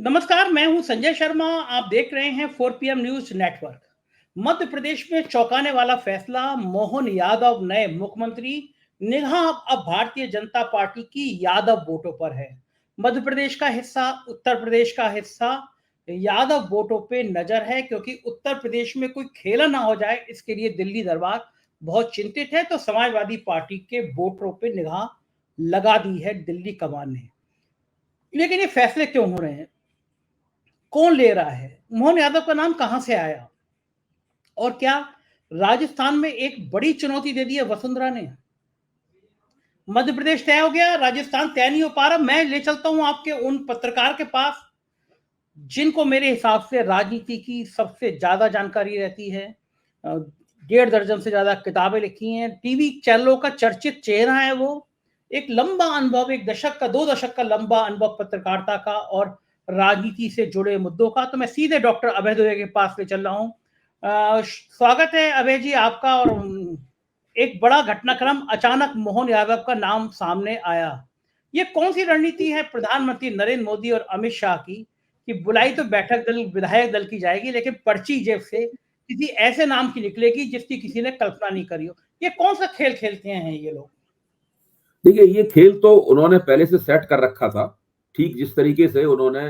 नमस्कार, मैं हूं संजय शर्मा। आप देख रहे हैं 4 PM news network. Madhya Pradesh में चौंकाने वाला फैसला, मोहन यादव नए मुख्यमंत्री। निगाह अब भारतीय जनता पार्टी की यादव वोटों पर है। मध्य प्रदेश का हिस्सा, उत्तर प्रदेश का हिस्सा, यादव वोटों पे नजर है क्योंकि उत्तर प्रदेश में कोई खेला ना हो जाए, इसके लिए दिल्ली दरबार बहुत चिंतित है। तो समाजवादी पार्टी के वोटरों पे निगाह लगा दी है दिल्ली कमान ने। लेकिन ये फैसले क्यों हो रहे हैं, कौन ले रहा है, मोहन यादव का नाम कहां से आया, और क्या राजस्थान में एक बड़ी चुनौती दे दी है वसुंधरा ने। मध्य प्रदेश तय हो गया, राजस्थान तय नहीं हो पा रहा। मैं ले चलता हूं आपके उन पत्रकार के पास जिनको मेरे हिसाब से राजनीति की सबसे ज्यादा जानकारी रहती है। 1.5 दर्जन से ज्यादा किताबें लिखी हैं, टीवी चैनलों का चर्चित चेहरा है वो। एक लंबा अनुभव, 1 दशक का, 2 दशक का लंबा अनुभव पत्रकारिता का और राजनीति से जुड़े मुद्दों का। तो मैं सीधे डॉक्टर अभय दुबे के पास ले चल रहा हूँ। स्वागत है अभय जी आपका। और एक बड़ा घटनाक्रम, अचानक मोहन यादव का नाम सामने आया। ये कौन सी रणनीति है प्रधानमंत्री नरेंद्र मोदी और अमित शाह की कि बुलाई तो बैठक दल, विधायक दल की जाएगी, लेकिन पर्ची जेब से किसी ऐसे नाम की निकलेगी जिसकी किसी ने कल्पना नहीं करी हो। ये कौन सा खेल खेलते हैं ये लोग? देखिए, ये खेल तो उन्होंने पहले से सेट कर रखा था। ठीक जिस तरीके से उन्होंने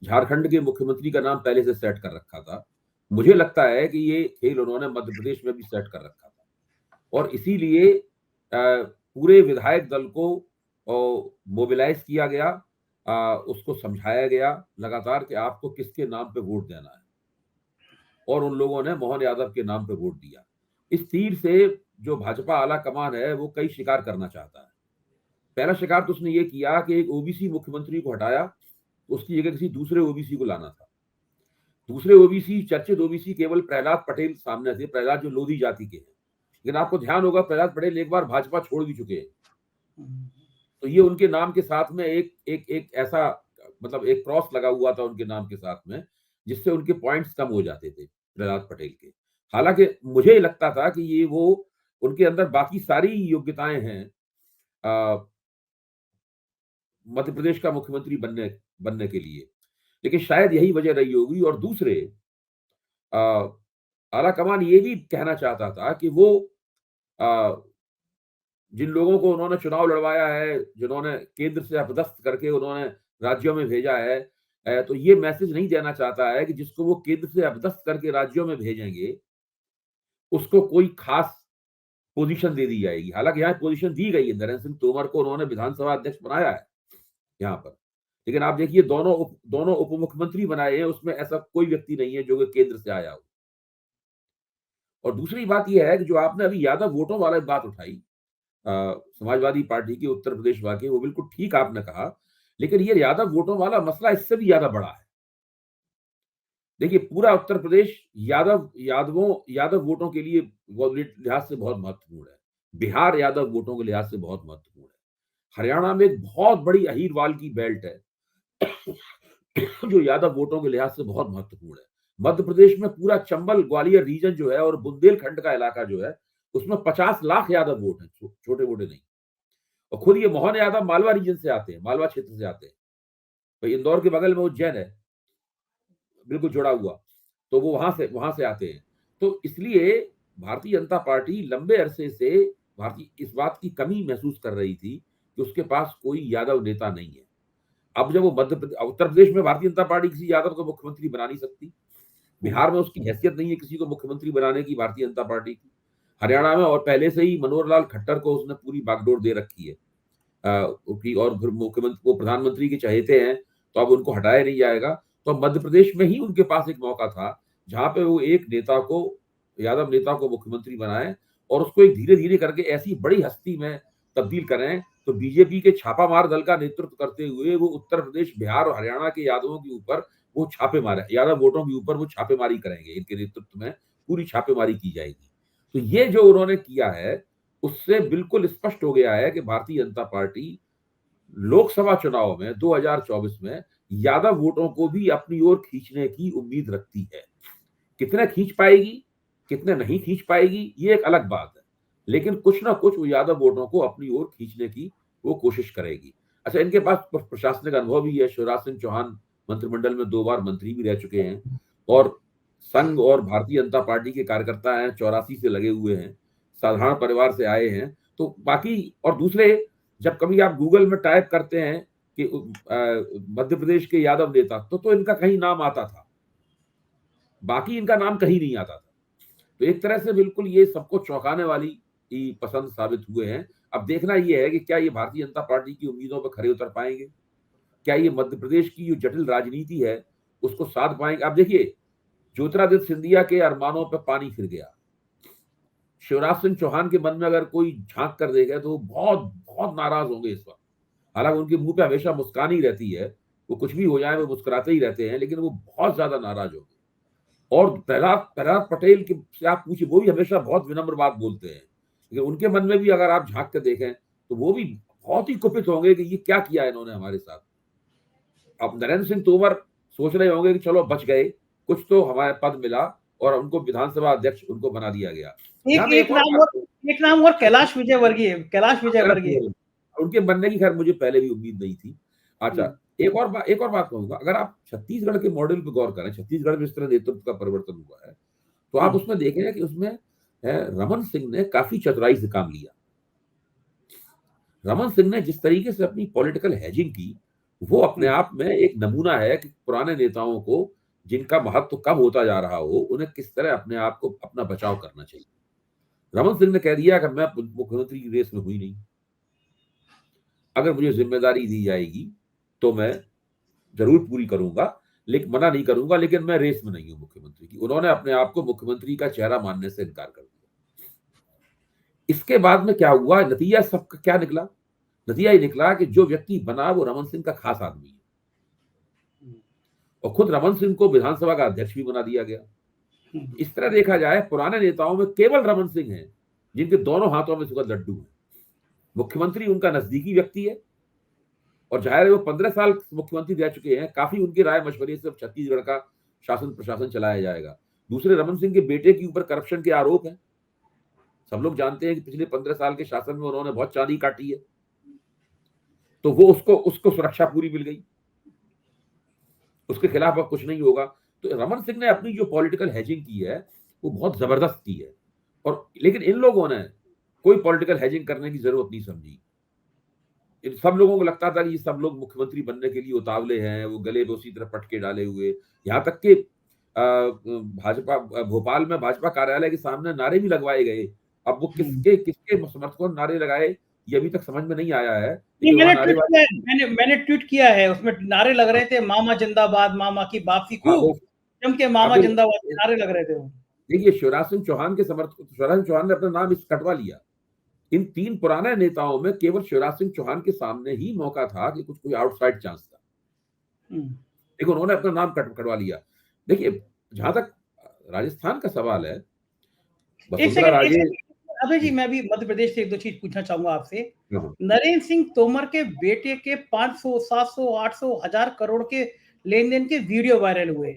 झारखंड के मुख्यमंत्री का नाम पहले से सेट कर रखा था, मुझे लगता है कि ये खेल उन्होंने मध्य प्रदेश में भी सेट कर रखा था। और इसीलिए पूरे विधायक दल को मोबिलाइज किया गया, उसको समझाया गया लगातार कि आपको किसके नाम पे वोट देना है, और उन लोगों ने मोहन यादव के नाम पे वोट दिया। इस तीर से जो भाजपा आला कमान है वो कई शिकार करना चाहता है। पहला शिकार तो उसने ये किया कि एक ओबीसी मुख्यमंत्री को हटाया, उसकी जगह किसी दूसरे ओबीसी को लाना था। दूसरे ओबीसी, चर्चित ओबीसी केवल प्रहलाद पटेल सामने थे, प्रहलाद जो लोधी जाति के हैं। लेकिन आपको ध्यान होगा प्रहलाद पटेल एक बार भाजपा छोड़ भी चुके हैं। तो ये उनके नाम के साथ में एक एक एक ऐसा, मतलब एक क्रॉस लगा हुआ था उनके नाम के साथ में, जिससे उनके पॉइंट्स कम हो जाते थे प्रहलाद पटेल के। हालांकि मुझे लगता था कि ये वो, उनके अंदर बाकी सारी योग्यताएं हैं मध्य प्रदेश का मुख्यमंत्री बनने बनने के लिए, लेकिन शायद यही वजह रही होगी। और दूसरे, आला कमान ये भी कहना चाहता था कि वो जिन लोगों को उन्होंने चुनाव लड़वाया है, जिन्होंने केंद्र से अपदस्थ करके उन्होंने राज्यों में भेजा है, तो ये मैसेज नहीं देना चाहता है कि जिसको वो केंद्र से अपदस्थ करके राज्यों में भेजेंगे उसको कोई खास पोजीशन दे दी जाएगी। हालांकि यहाँ पोजीशन दी गई है, नरेंद्र सिंह तोमर को उन्होंने विधानसभा अध्यक्ष बनाया है यहाँ पर। लेकिन आप देखिए, दोनों उप मुख्यमंत्री बनाए हैं, उसमें ऐसा कोई व्यक्ति नहीं है जो कि केंद्र से आया हो। और दूसरी बात यह है कि जो आपने अभी यादव वोटों वाला बात उठाई, समाजवादी पार्टी के उत्तर प्रदेश वाले, वो बिल्कुल ठीक आपने कहा। लेकिन ये यादव वोटों वाला मसला इससे भी ज्यादा बड़ा है। देखिए, पूरा उत्तर प्रदेश यादव वोटों के लिए लिहाज से बहुत महत्वपूर्ण है। बिहार यादव वोटों के लिहाज से बहुत महत्वपूर्ण है। हरियाणा में एक बहुत बड़ी अहीरवाल की बेल्ट है जो यादव वोटों के लिहाज से बहुत महत्वपूर्ण है। मध्य प्रदेश में पूरा चंबल ग्वालियर रीजन जो है और बुंदेलखंड का इलाका जो है, उसमें 50 लाख यादव वोट हैं, छोटे वोटे नहीं। और खुद ये मोहन यादव मालवा रीजन से आते हैं, मालवा क्षेत्र से आते हैं। तो इंदौर के बगल में उज्जैन है, बिल्कुल जुड़ा हुआ, तो वो वहां से आते हैं। तो इसलिए भारतीय जनता पार्टी लंबे अरसे से भारतीय इस बात की कमी महसूस कर रही थी कि उसके पास कोई यादव नेता नहीं है। अब जब वो उत्तर प्रदेश में भारतीय जनता पार्टी किसी यादव को मुख्यमंत्री बना नहीं सकती, बिहार में उसकी हैसियत नहीं है किसी को मुख्यमंत्री बनाने की भारतीय जनता पार्टी की, हरियाणा में और पहले से ही मनोहर लाल खट्टर को उसने पूरी बागडोर दे रखी है, और फिर मुख्यमंत्री, वो प्रधानमंत्री के चहेते हैं, तो अब उनको हटाया नहीं जाएगा। तो मध्य प्रदेश में ही उनके पास एक मौका था जहां पे वो एक नेता को, यादव नेता को मुख्यमंत्री बनाए और उसको एक धीरे धीरे करके ऐसी बड़ी हस्ती में तब्दील करें। तो बीजेपी के छापामार दल का नेतृत्व करते हुए वो उत्तर प्रदेश, बिहार और हरियाणा के यादवों के ऊपर वो छापे मारे, यादव वोटों के ऊपर वो छापेमारी करेंगे, इनके नेतृत्व में पूरी छापेमारी की जाएगी। तो ये जो उन्होंने किया है, उससे बिल्कुल स्पष्ट हो गया है कि भारतीय जनता पार्टी लोकसभा चुनाव में 2024 में यादव वोटों को भी अपनी ओर खींचने की उम्मीद रखती है। कितने खींच पाएगी, कितने नहीं खींच पाएगी, ये एक अलग बात है, लेकिन कुछ ना कुछ वो यादव वोटों को अपनी ओर खींचने की वो कोशिश करेगी। अच्छा, इनके पास प्रशासनिक अनुभव भी है। शिवराज सिंह चौहान मंत्रिमंडल में 2 बार मंत्री भी रह चुके हैं और संघ और भारतीय जनता पार्टी के कार्यकर्ता हैं, 84 से लगे हुए हैं, साधारण परिवार से आए हैं। तो बाकी और दूसरे, जब कभी आप गूगल में टाइप करते हैं कि मध्य प्रदेश के यादव नेता, तो इनका कहीं नाम आता था, बाकी इनका नाम कहीं नहीं आता था। तो एक तरह से बिल्कुल ये सबको चौंकाने वाली ही पसंद साबित हुए हैं। अब देखना ये है कि क्या ये भारतीय जनता पार्टी की उम्मीदों पर खरे उतर पाएंगे? क्या ये मध्य प्रदेश की जो जटिल राजनीति है उसको साध पाएंगे? आप देखिए, ज्योतिरादित्य सिंधिया के अरमानों पर पानी फिर गया। शिवराज सिंह चौहान के मन में अगर कोई झांक कर देगा तो वो बहुत बहुत नाराज होंगे इस वक्त। हालांकि उनके मुंह पे हमेशा मुस्कान ही रहती है, वो कुछ भी हो जाए वो मुस्कुराते ही रहते हैं, लेकिन वो बहुत ज्यादा नाराज होंगे। और प्रहलाद प्रहलाद पटेल के से आप पूछिए, वो भी हमेशा बहुत विनम्र बात बोलते हैं, लेकिन उनके मन में भी अगर आप झांक कर देखें तो वो भी बहुत ही कुपित होंगे कि ये क्या किया इन्होंने हमारे साथ। अब नरेंद्र सिंह तोमर सोच रहे होंगे कि चलो बच गए, कुछ तो हमारे पद मिला और उनको विधानसभा अध्यक्ष उनको बना दिया गया। एक यहाँ मैं एक नाम और एक नाम और कैलाश विजयवर्गीय, कैलाश विजयवर्गीय। उनके बनने की खैर मुझे पहले भी उम्मीद नहीं थी। अच्छा, एक और बात कहूंगा, अगर आप छत्तीसगढ़ के मॉडल पर गौर करें, छत्तीसगढ़ में इस तरह नेतृत्व का परिवर्तन हुआ है, तो आप उसमें देखें कि उसमें रमन सिंह ने काफी चतुराई से काम लिया। रमन सिंह ने जिस तरीके से अपनी पॉलिटिकल हैजिंग की, वो अपने आप में एक नमूना है कि पुराने नेताओं को जिनका महत्व कम होता जा रहा हो, उन्हें किस तरह अपने आप को अपना बचाव करना चाहिए। रमन सिंह ने कह दिया कि मैं मुख्यमंत्री की रेस में हुई नहीं, अगर मुझे जिम्मेदारी दी जाएगी तो मैं जरूर पूरी करूंगा, लेकिन मना नहीं करूंगा, लेकिन मैं रेस में नहीं हूं मुख्यमंत्री की। उन्होंने अपने आप को मुख्यमंत्री का चेहरा मानने से इनकार कर दिया। इसके बाद में क्या हुआ, नतीजा सबका क्या निकला? नतीजा ये निकला कि जो व्यक्ति बना वो रमन सिंह का खास आदमी है, और खुद रमन सिंह को विधानसभा का अध्यक्ष भी बना दिया गया। इस तरह देखा जाए, पुराने नेताओं में केवल रमन सिंह है जिनके दोनों हाथों में सुगंध लड्डू है। मुख्यमंत्री उनका नजदीकी व्यक्ति है, और जाहिर है वो 15 साल मुख्यमंत्री रह चुके हैं, काफी उनकी राय मशवरे से छत्तीसगढ़ का शासन प्रशासन चलाया जाएगा। दूसरे, रमन सिंह के बेटे के ऊपर करप्शन के आरोप हैं। सब लोग जानते हैं कि पिछले 15 साल के शासन में उन्होंने बहुत चांदी काटी है, तो वो उसको सुरक्षा पूरी मिल गई, उसके खिलाफ अब कुछ नहीं होगा। तो रमन सिंह ने अपनी जो पॉलिटिकल हैजिंग की है वो बहुत जबरदस्त की है, और लेकिन इन लोगों ने कोई पॉलिटिकल हैजिंग करने की जरूरत नहीं समझी। इन सब लोगों को लगता था कि ये सब लोग मुख्यमंत्री बनने के लिए उतावले हैं, वो गले पे उसी तरह पटके डाले हुए। यहाँ तक कि भाजपा भोपाल में भाजपा कार्यालय के सामने नारे भी लगवाए गए। अब वो किसके किसके समर्थकों ने नारे लगाए ये अभी तक समझ में नहीं आया है, लेकिन वहां मैंने ट्वीट किया है, उसमें नारे लग रहे थे, मामा जिंदाबाद, मामा की वापसी, खूब जम के मामा जिंदाबाद नारे लग रहे थे। देखिए, शिवराज सिंह चौहान के समर्थक, शिवराज सिंह चौहान ने अपना नाम इस कटवा लिया। इन 3 पुराने नेताओं में केवल शिवराज सिंह चौहान के सामने ही मौका था कि कुछ कोई आउटसाइड चांस था, लेकिन उन्होंने अपना नाम कटवा लिया। देखिए, जहां तक राजस्थान का सवाल है, वसुंधरा राजे। अबे जी, मैं भी मध्य प्रदेश से एक दो चीज पूछना चाहूंगा आपसे। नरेंद्र सिंह तोमर के बेटे के 500, 700, 800, 1000 करोड़ के लेन देन के वीडियो वायरल हुए।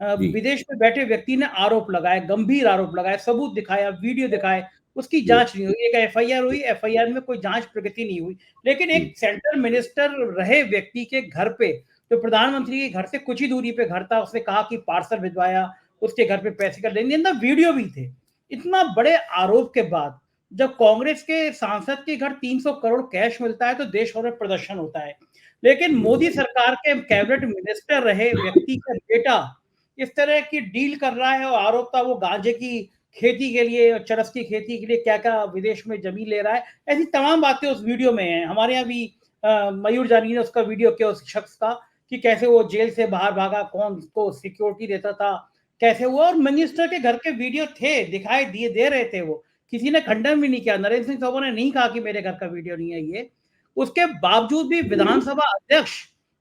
विदेश में बैठे व्यक्ति ने आरोप लगाए, गंभीर आरोप लगाए, सबूत दिखाया, वीडियो दिखाए, उसकी जांच नहीं हुई। एक एफआईआर हुई, एफआईआर में कोई जांच प्रगति नहीं हुई। लेकिन एक सेंट्रल मिनिस्टर रहे व्यक्ति के घर पे, जो प्रधानमंत्री के घर से कुछ ही दूरी पे घर था, उसने कहा कि पार्सल भिजवाया, उसके घर पे पैसे का लेन देन, वीडियो भी थे। इतना बड़े आरोप के बाद जब कांग्रेस के सांसद के घर 300 करोड़ कैश मिलता है तो देश भर में प्रदर्शन होता है। लेकिन मोदी सरकार के कैबिनेट मिनिस्टर रहे व्यक्ति का बेटा इस तरह की डील कर रहा है, और आरोप था वो गांजे की खेती के लिए और चरस की खेती के लिए क्या क्या विदेश में जमीन ले रहा है। ऐसी तमाम बातें उस वीडियो में हैं। हमारे यहाँ भी मयूर जानी ने उसका वीडियो किया उस शख्स का, कि कैसे वो जेल से बाहर भागा, कौन उसको सिक्योरिटी देता था, कैसे हुआ। और मिनिस्टर के घर के वीडियो थे, दिखाई दिए दे रहे थे, वो किसी ने खंडन भी नहीं किया। नरेंद्र सिंह तोमर ने नहीं कहा कि मेरे घर का वीडियो नहीं है ये। उसके बावजूद भी विधानसभा अध्यक्ष,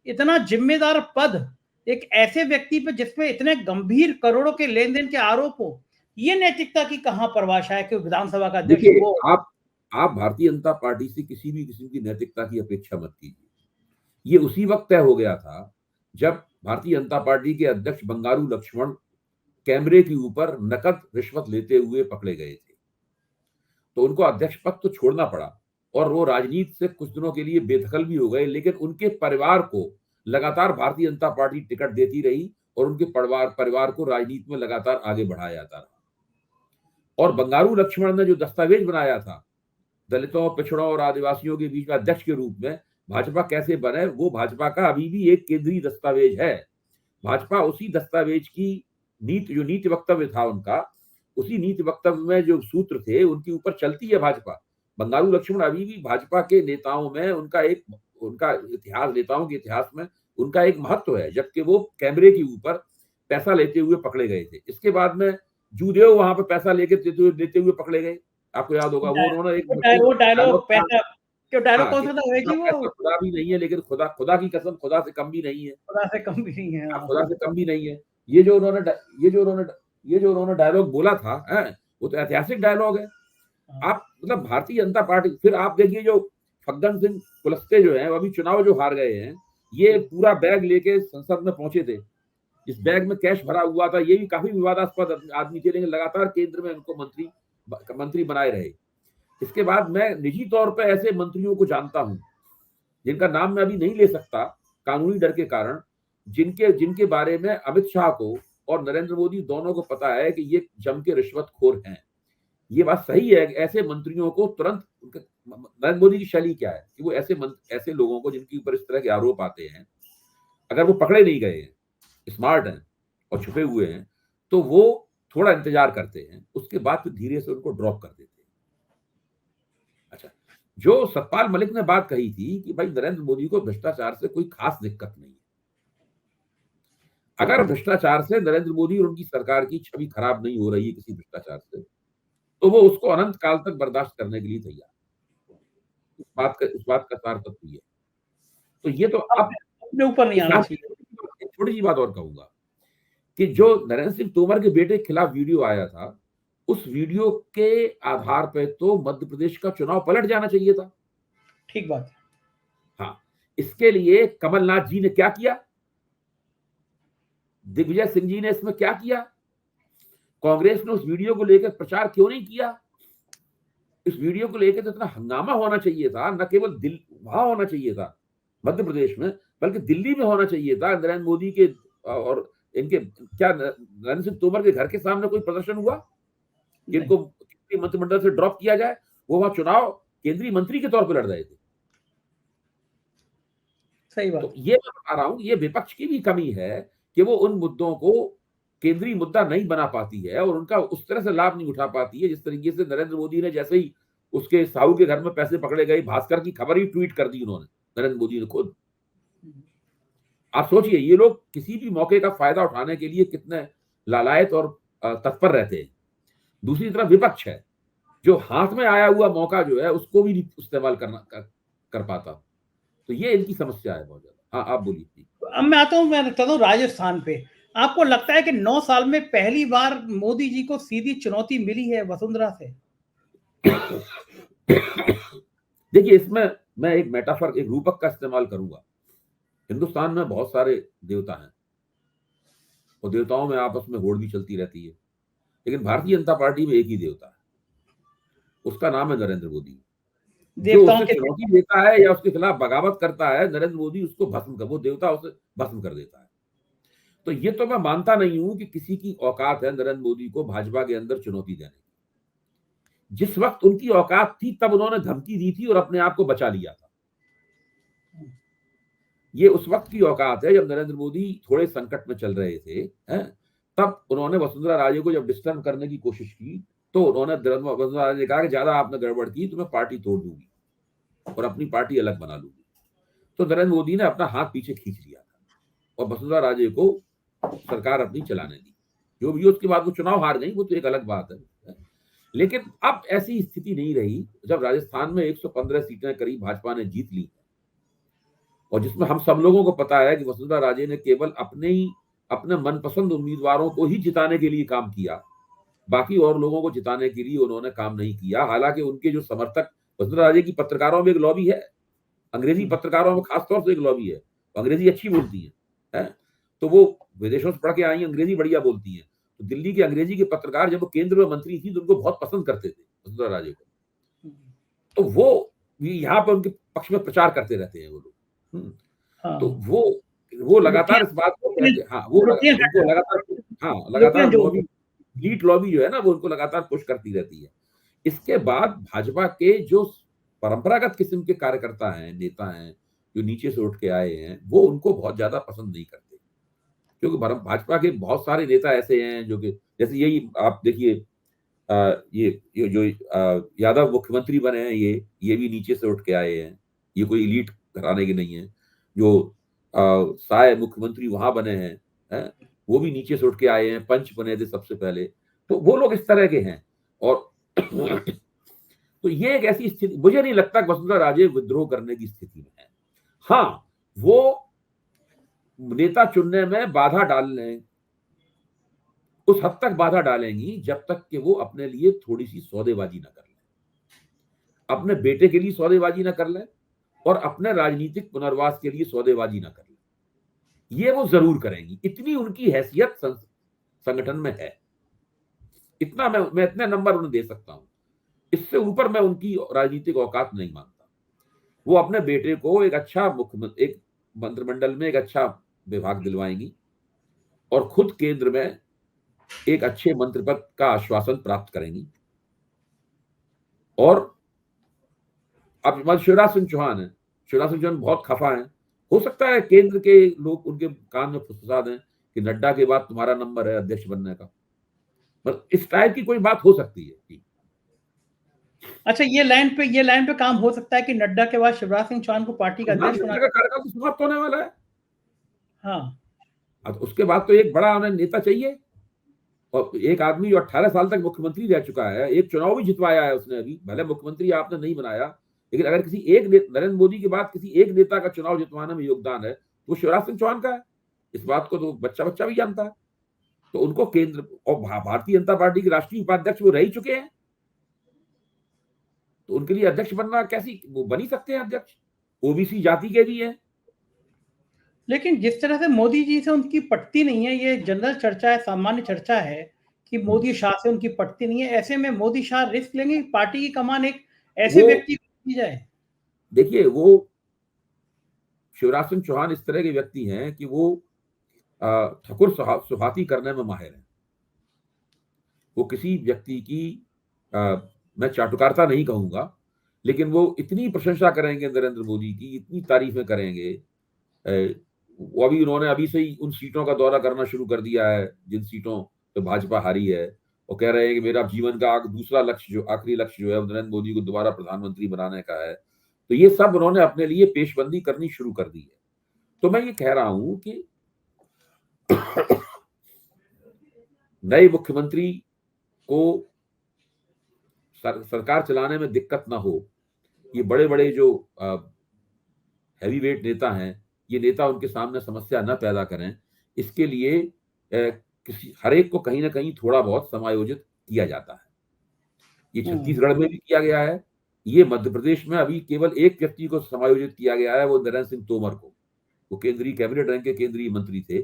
इतना जिम्मेदार पद, एक ऐसे व्यक्ति पे जिसमें इतने गंभीर करोड़ों के लेन देन के आरोप हो, ये नैतिकता की कहां परिभाषा है कि विधानसभा का अध्यक्ष वो। आप भारतीय जनता पार्टी से किसी भी किस्म की नैतिकता की अपेक्षा मत कीजिए। ये उसी वक्त तय हो गया था जब भारतीय जनता पार्टी के अध्यक्ष बंगारू लक्ष्मण कैमरे के ऊपर नकद रिश्वत लेते हुए पकड़े गए थे, तो उनको अध्यक्ष पद तो छोड़ना पड़ा, और वो राजनीति से कुछ दिनों के लिए बेदखल भी हो गए। लेकिन उनके परिवार को लगातार भारतीय जनता पार्टी टिकट देती रही और उनके परिवार को राजनीति में लगातार आगे बढ़ाया जाता रहा। और बंगारू लक्ष्मण ने जो दस्तावेज बनाया था दलितों, पिछड़ों और आदिवासियों के बीच में अध्यक्ष के रूप में भाजपा कैसे बने, वो भाजपा का अभी भी एक केंद्रीय दस्तावेज है। भाजपा उसी दस्तावेज की जो नीति वक्तव्य था उनका, उसी नीति वक्तव्य में जो सूत्र थे उनके ऊपर चलती है भाजपा। बंगारू लक्ष्मण अभी भी भाजपा के नेताओं में उनका इतिहास, नेताओं के इतिहास में उनका एक महत्व है, जबकि वो कैमरे के ऊपर पैसा लेते हुए पकड़े गए थे। इसके बाद में जूदेव वहां पे पैसा लेते हुए पकड़े गए, आपको याद होगा। वो उन्होंने एक डायलॉग पैसा, क्यों डायलॉग कौन सा था भाई जी? वो खुदा भी नहीं है, लेकिन खुदा की कसम खुदा से कम भी नहीं है, खुदा से कम भी नहीं है। खुदा से कम भी नहीं है। ये जो उन्होंने डायलॉग बोला था, वो तो ऐतिहासिक डायलॉग है। आप मतलब भारतीय जनता पार्टी, फिर आप देखिए जो फग्गन सिंह कुलस्ते जो है, अभी चुनाव जो हार गए हैं, ये पूरा बैग लेके संसद में पहुंचे थे। इस बैग में कैश भरा हुआ था। ये भी काफी विवादास्पद आदमी थे, लेकिन लगातार केंद्र में उनको मंत्री बनाए रहे। इसके बाद मैं निजी तौर पर ऐसे मंत्रियों को जानता हूं जिनका नाम मैं अभी नहीं ले सकता कानूनी डर के कारण, जिनके बारे में अमित शाह को और नरेंद्र मोदी दोनों को पता है कि ये जम के रिश्वतखोर हैं। ये बात सही है कि ऐसे मंत्रियों को तुरंत, नरेंद्र मोदी की शैली क्या है कि वो ऐसे लोगों को जिनके ऊपर इस तरह के आरोप आते हैं, अगर वो पकड़े नहीं गए हैं, स्मार्ट हैं और छुपे हुए हैं, तो वो थोड़ा इंतजार करते हैं, उसके बाद फिर धीरे से उनको ड्रॉप कर देते हैं। अच्छा, जो सतपाल मलिक ने बात कही थी कि भाई नरेंद्र मोदी को भ्रष्टाचार से कोई खास दिक्कत नहीं है। अगर भ्रष्टाचार से नरेंद्र मोदी और उनकी सरकार की छवि खराब नहीं हो रही है किसी भ्रष्टाचार से, तो वो उसको अनंत काल तक बर्दाश्त करने के लिए तैयार। उस बात का सार तत्व है। तो ये तो अब अपने ऊपर नहीं आना चाहिए। एक छोटी सी बात और कहूंगा कि जो नरेंद्र सिंह तोमर के बेटे के खिलाफ वीडियो आया था, उस वीडियो के आधार पर तो मध्य प्रदेश का चुनाव पलट जाना चाहिए था। ठीक बात। हाँ, इसके लिए कमलनाथ जी ने क्या किया, दिग्विजय सिंह जी ने इसमें क्या किया, कांग्रेस ने उस वीडियो को लेकर प्रचार क्यों नहीं किया? इस वीडियो को लेकर तो इतना हंगामा होना चाहिए था, न केवल वहां होना चाहिए था मध्य प्रदेश में, बल्कि दिल्ली में होना चाहिए था। नरेंद्र मोदी के और इनके, क्या नरेंद्र सिंह तोमर के घर के सामने कोई प्रदर्शन हुआ जिनको केंद्रीय मंत्रिमंडल से ड्रॉप किया जाए? वो वहां चुनाव केंद्रीय मंत्री के तौर पर लड़ रहे थे। सही बात। तो ये मैं बता रहा हूं, ये विपक्ष की भी कमी है कि वो उन मुद्दों को केंद्रीय मुद्दा नहीं बना पाती है और उनका उस तरह से लाभ नहीं उठा पाती है जिस तरीके से नरेंद्र मोदी ने, जैसे ही उसके साहू के घर में पैसे पकड़े गए, भास्कर की खबर ही ट्वीट कर दी उन्होंने, नरेंद्र मोदी ने खुद। आप सोचिए, ये लोग किसी भी मौके का फायदा उठाने के लिए कितने लालायत और तत्पर रहते हैं। दूसरी तरफ विपक्ष है जो हाथ में आया हुआ मौका जो है उसको भी नहीं इस्तेमाल कर पाता। तो ये इनकी समस्या है बहुत ज्यादा। हाँ, आप बोलिए। अब मैं आता हूँ राजस्थान पे। आपको लगता है कि 9 साल में पहली बार मोदी जी को सीधी चुनौती मिली है वसुंधरा से? देखिए, इसमें मैं एक मेटाफर, एक रूपक का इस्तेमाल करूंगा। हिंदुस्तान में बहुत सारे देवता हैं और देवताओं में आपस में होड़ भी चलती रहती है, लेकिन भारतीय जनता पार्टी में एक ही देवता है, उसका नाम है नरेंद्र मोदी। जो उसे चुनौती देता है या उसके खिलाफ बगावत करता है, नरेंद्र मोदी उसको वो देवता उसे भस्म कर देता है। तो ये तो मैं मानता नहीं हूं कि किसी की औकात है नरेंद्र मोदी को भाजपा के अंदर चुनौती देने की। जिस वक्त उनकी औकात थी तब उन्होंने धमकी दी थी और अपने आप को बचा लिया था। ये उस वक्त की औकात है जब नरेंद्र मोदी थोड़े संकट में चल रहे थे, तब उन्होंने वसुंधरा राजे को जब डिस्टर्ब करने की कोशिश की तो उन्होंने वसुंधरा राजे ने कहा कि ज्यादा आपने गड़बड़ की तो मैं पार्टी तोड़ दूंगी और अपनी पार्टी अलग बना लूंगी। तो नरेंद्र मोदी ने अपना हाथ पीछे खींच लिया था और वसुंधरा राजे को सरकार अपनी चलाने दी। जो भी उसके बाद वो चुनाव हार गई, वो तो एक अलग बात है। लेकिन अब ऐसी स्थिति नहीं रही जब राजस्थान में 115 सीटें करीब भाजपा ने जीत ली और जिसमें हम सब लोगों को पता है कि वसुंधरा राजे ने केवल अपने मनपसंद उम्मीदवारों को ही जिताने के लिए काम किया, बाकी और लोगों को जिताने के लिए उन्होंने काम नहीं किया। हालांकि उनके जो समर्थक, वसुंधरा राजे की पत्रकारों में एक लॉबी है, अंग्रेजी पत्रकारों में खासतौर से एक लॉबी है, अंग्रेजी अच्छी बोलती है, तो वो विदेशों से पढ़ के आई, अंग्रेजी बढ़िया बोलती है। तो दिल्ली के अंग्रेजी के पत्रकार जब वो केंद्र में मंत्री थी तो उनको बहुत पसंद करते थे वसुंधरा राजे को, तो वो यहाँ पर उनके पक्ष में प्रचार करते रहते हैं वो लोग। तो वो वो लगातार इस बात को कहते हाँ, वो उनको लगातार लॉबी लीड लॉबी जो है ना, वो उनको लगातार पुश करती रहती है। इसके बाद भाजपा के जो परंपरागत किस्म के कार्यकर्ता हैं, नेता हैं, जो नीचे से उठ के आए हैं, वो उनको बहुत ज्यादा पसंद नहीं करते, क्योंकि भाजपा के बहुत सारे नेता ऐसे हैं जो कि जैसे यही आप देखिए, ये जो यादव मुख्यमंत्री बने हैं, ये भी नीचे से उठ के आए हैं, ये कोई एलीट घराने के नहीं है। जो साय मुख्यमंत्री वहां बने हैं, वो भी नीचे से उठ के आए हैं, पंच बने थे सबसे पहले, तो वो लोग इस तरह के हैं। और तो ये एक ऐसी स्थिति, मुझे नहीं लगता कि वसुंधरा राजे विद्रोह करने की स्थिति में है। हाँ, वो नेता चुनने में बाधा डालने, उस हद तक बाधा डालेंगी जब तक कि वो अपने लिए थोड़ी सी सौदेबाजी ना कर ले, अपने बेटे के लिए सौदेबाजी ना कर ले, और अपने राजनीतिक पुनर्वास के लिए सौदेबाजी ना कर ले। ये वो जरूर करेंगी, इतनी उनकी हैसियत संगठन में है। इतना मैं इतने नंबर उन्हें दे सकता हूं, इससे ऊपर मैं उनकी राजनीतिक औकात नहीं मानता। वो अपने बेटे को एक अच्छा एक मंत्रिमंडल में एक अच्छा विभाग दिलवाएंगी और खुद केंद्र में एक अच्छे मंत्री पद का आश्वासन प्राप्त करेंगी। और अब शिवराज सिंह चौहान बहुत खफा हैं। हो सकता है केंद्र के लोग उनके कान में फुसफुसा दें कि नड्डा के बाद तुम्हारा नंबर है अध्यक्ष बनने का, मतलब इस टाइप की कोई बात हो सकती है। अच्छा, ये लाइन पे काम हो सकता है कि नड्डा के बाद शिवराज सिंह चौहान को पार्टी का अध्यक्ष बनाना का कार्यकाल तो समाप्त होने वाला है। हाँ, तो उसके बाद तो एक बड़ा उन्हें नेता चाहिए। और एक आदमी जो 18 साल तक मुख्यमंत्री रह चुका है, एक चुनाव भी जितवाया है उसने, अभी भले मुख्यमंत्री आपने नहीं बनाया, लेकिन अगर किसी एक नरेंद्र मोदी के बाद किसी एक नेता का चुनाव जितवाने में योगदान है तो शिवराज सिंह चौहान का है। इस बात को तो बच्चा भी जानता है। तो उनको केंद्र और भारतीय जनता पार्टी के राष्ट्रीय उपाध्यक्ष वो रह ही चुके हैं, तो उनके लिए अध्यक्ष बनना कैसी, वो बन ही सकते हैं अध्यक्ष, ओबीसी जाति के भी हैं। लेकिन जिस तरह से मोदी जी से उनकी पटती नहीं है, ये जनरल चर्चा है, सामान्य चर्चा है कि मोदी शाह से उनकी पटती नहीं है, ऐसे में मोदी शाह रिस्क लेंगे पार्टी की कमान एक ऐसे व्यक्ति को दी जाए? देखिए, वो शिवराज सिंह चौहान इस तरह के व्यक्ति हैं कि वो ठकुर सुहाती करने में माहिर हैं। वो किसी व्यक्ति की मैं चाटुकारिता नहीं कहूंगा, लेकिन वो इतनी प्रशंसा करेंगे नरेंद्र मोदी की, इतनी तारीफें करेंगे। वो अभी से ही उन सीटों का दौरा करना शुरू कर दिया है जिन सीटों पे भाजपा हारी है। वो कह रहे हैं कि मेरा जीवन का दूसरा लक्ष्य, जो आखिरी लक्ष्य जो है, नरेंद्र मोदी को दोबारा प्रधानमंत्री बनाने का है। तो ये सब उन्होंने अपने लिए पेशबंदी करनी शुरू कर दी है। तो मैं ये कह रहा हूं कि नए मुख्यमंत्री को सरकार चलाने में दिक्कत ना हो, ये बड़े बड़े जो हैवीवेट नेता हैं, ये नेता उनके सामने समस्या न पैदा करें, इसके लिए हर एक को कहीं ना कहीं थोड़ा बहुत समायोजित किया जाता है। ये छत्तीसगढ़ में भी किया गया है, ये मध्य प्रदेश में अभी केवल एक व्यक्ति को समायोजित किया गया है, वो नरेंद्र सिंह तोमर को। वो केंद्रीय कैबिनेट रैंक के केंद्रीय मंत्री थे।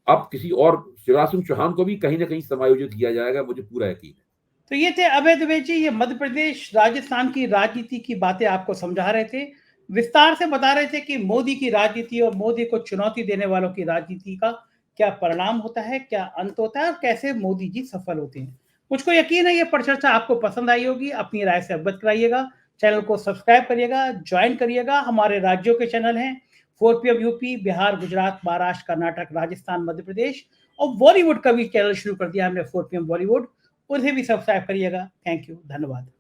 अब किसी और शिवराज सिंह चौहान को भी कहीं ना कहीं समायोजित किया जाएगा, मुझे पूरा यकीन है। तो ये थे अभय दुबे जी, ये मध्य प्रदेश राजस्थान की राजनीति की बातें आपको समझा रहे थे, विस्तार से बता रहे थे कि मोदी की राजनीति और मोदी को चुनौती देने वालों की राजनीति का क्या परिणाम होता है, क्या अंत होता है और कैसे मोदी जी सफल होते हैं। मुझको यकीन है ये परिचर्चा आपको पसंद आई होगी। अपनी राय से अवगत कराइएगा, चैनल को सब्सक्राइब करिएगा, ज्वाइन करिएगा। हमारे राज्यों के चैनल हैं 4PM यूपी, बिहार, गुजरात, महाराष्ट्र, कर्नाटक, राजस्थान, मध्य प्रदेश, और बॉलीवुड का भी चैनल शुरू कर दिया हमने 4PM बॉलीवुड, उसे भी सब्सक्राइब करिएगा। थैंक यू, धन्यवाद।